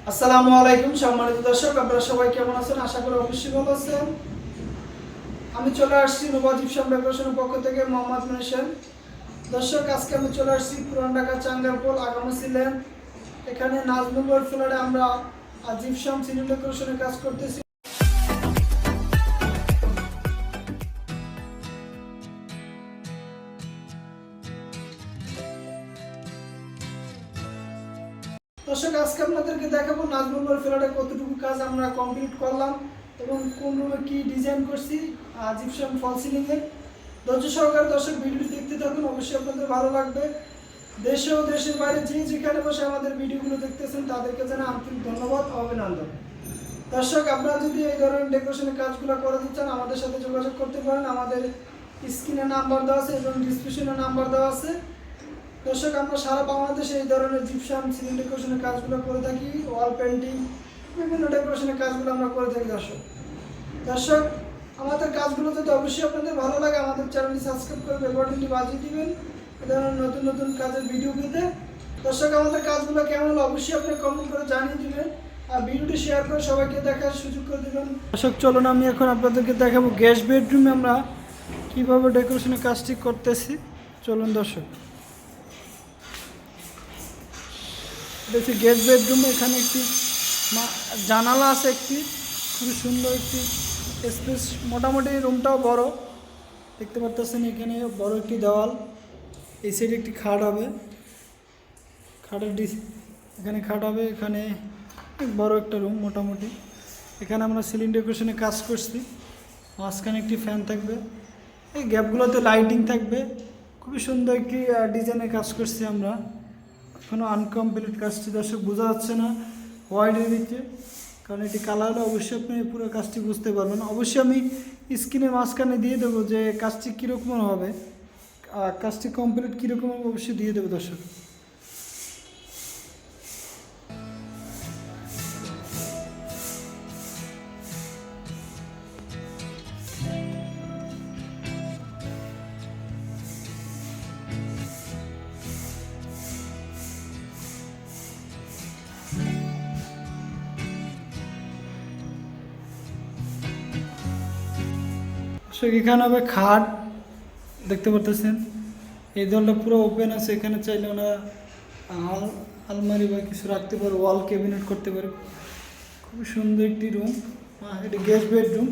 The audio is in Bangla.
আসসালামু আলাইকুম সম্মানিত দর্শক, আপনারা সবাই কেমন আছেন? আশা করি অবশ্যই ভালো আছেন। আমি চলে আসছি নবাজিব ডেকোরেশনের পক্ষ থেকে মোহাম্মদ মনিশান। দর্শক, আজকে আমি চলে আসছি পুরান ঢাকা চাঙ্গারপোল আগামসি লেন। এখানে নাজমুল ফ্ল্যাটে আমরা জিপসাম সিলিং ডেকোরেশনের কাজ করতেছি। দর্শক, আজকে আপনাদেরকে দেখাবো নাজমুল ফ্ল্যাটে কতটুকু কাজ আমরা কমপ্লিট করলাম এবং কোন রুমে কি ডিজাইন করছি জিপসাম ফল সিলিং এর। ধৈর্য সহকারে দর্শক ভিডিওটি দেখতে থাকুন, অবশ্যই আপনাদের ভালো লাগবে। দেশে ও দেশের বাইরে যে যেখানে বসে আমাদের ভিডিওগুলো দেখতেছেন তাদেরকে জানাই আন্তরিক ধন্যবাদ ও অভিনন্দন। দর্শক, আপনারা যদি এই ধরনের ডেকোরেশনের কাজগুলো করাতে চান আমাদের সাথে যোগাযোগ করতে পারেন। আমাদের স্ক্রিনে নাম্বার দেওয়া আছে এবং ডিসক্রিপশনে নাম্বার দেওয়া আছে। দর্শক, আমরা সারা বাংলাদেশে এই ধরনের জিপসাম সিলিং ডেকোরেশনের কাজগুলো করে থাকি, ওয়াল পেন্টিং, বিভিন্ন ডেকোরেশনের কাজগুলো আমরা করে থাকি। দর্শক, আমাদের কাজগুলো যদি অবশ্যই আপনাদের ভালো লাগে আমাদের চ্যানেলটি সাবস্ক্রাইব করে বেল বাটনটি বাজিয়ে দিবেন এই ধরনের নতুন নতুন কাজের ভিডিও পেতে। দর্শক, আমাদের কাজগুলো কেমন হলো অবশ্যই আপনি কমেন্ট করে জানিয়ে দিবেন আর ভিডিওটি শেয়ার করে সবাইকে দেখার সুযোগ করে দেবেন। দর্শক, চলুন আমি এখন আপনাদেরকে দেখাবো গেস্ট বেডরুমে আমরা কীভাবে ডেকোরেশনের কাজটি করতেছি। চলুন দর্শক, এটা হচ্ছে গেস্ট বেডরুম। এখানে একটি জানালা আছে, একটি খুবই সুন্দর একটি স্পেস। মোটামুটি রুমটাও বড় দেখতে পাচ্ছেন। এখানে বড় একটি দেওয়াল, এই সাইডে একটি খাট হবে, খাটের এখানে খাট হবে। এখানে বড় একটা রুম মোটামুটি। এখানে আমরা সিলিং ডেকোরেশনে কাজ করছি। মাঝখানে একটি ফ্যান থাকবে, এই গ্যাপগুলোতে লাইটিং থাকবে। খুবই সুন্দর একটি ডিজাইনের কাজ করছি আমরা। এখনও আনকমপ্লিট কাজটি দর্শক বোঝা যাচ্ছে না হোয়াইটের ভিতরে, কারণ এটি কালার হলে অবশ্যই আপনি পুরো কাজটি বুঝতে পারবেন। অবশ্যই আমি স্ক্রিনের মাঝখানে দিয়ে দেবো যে কাজটি কীরকম হবে, কাজটি কমপ্লিট কীরকম হবে অবশ্যই দিয়ে দেবো দর্শক। এখানে হবে খাট দেখতে পারতেছেন। এই দলটা পুরো ওপেন আছে, এখানে চাইলে ওনারা আলমারি বা কিছু রাখতে পারে, ওয়াল ক্যাবিনেট করতে পারে। খুবই সুন্দর একটি রুম, এটি গেস্ট বেডরুম।